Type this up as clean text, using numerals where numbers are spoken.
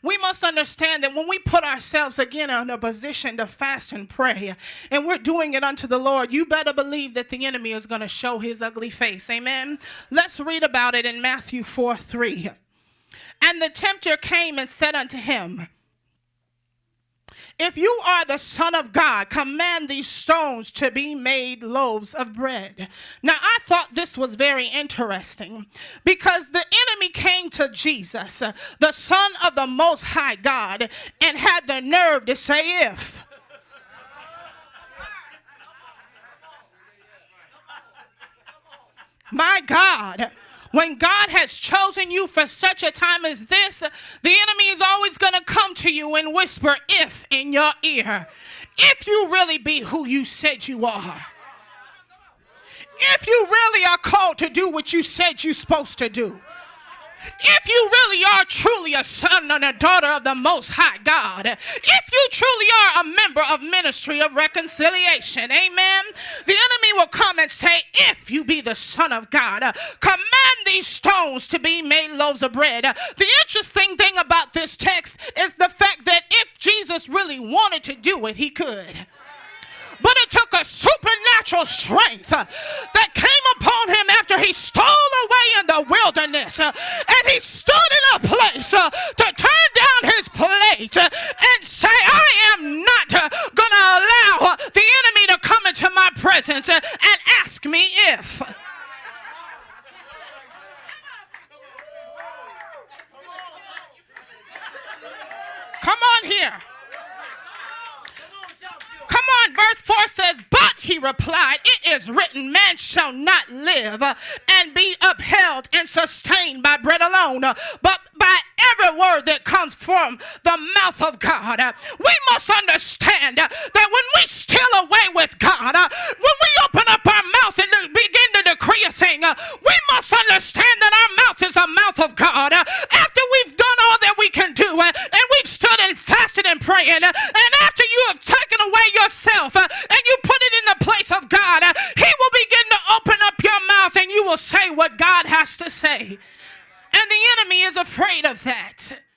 We must understand that when we put ourselves again in a position to fast and pray, and we're doing it unto the Lord, you better believe that the enemy is going to show his ugly face. Amen. Let's read about it in Matthew 4:3. And the tempter came and said unto him, if you are the Son of God, command these stones to be made loaves of bread. Now, I thought this was very interesting because the enemy came to Jesus, the Son of the Most High God, and had the nerve to say, if. My God. When God has chosen you for such a time as this, the enemy is always going to come to you and whisper if in your ear. If you really be who you said you are. If you really are called to do what you said you're supposed to do. If you really are truly a son and a daughter of the Most High God, if you truly are a member of Ministry of Reconciliation, amen, the enemy will come and say, if you be the Son of God, command these stones to be made loaves of bread. The interesting thing about this text is the fact that if Jesus really wanted to do it, he could. But it took a supernatural strength that came upon him after he stole away in the wilderness. And he stood in a place to turn down his plate and say, I am not going to allow the enemy to come into my presence and ask me if. Come on here. Come on, verse 4 says, but he replied, it is written, man shall not live and be upheld and sustained by bread alone, but by every word that comes from the mouth of God. We must understand that when we steal away with God, when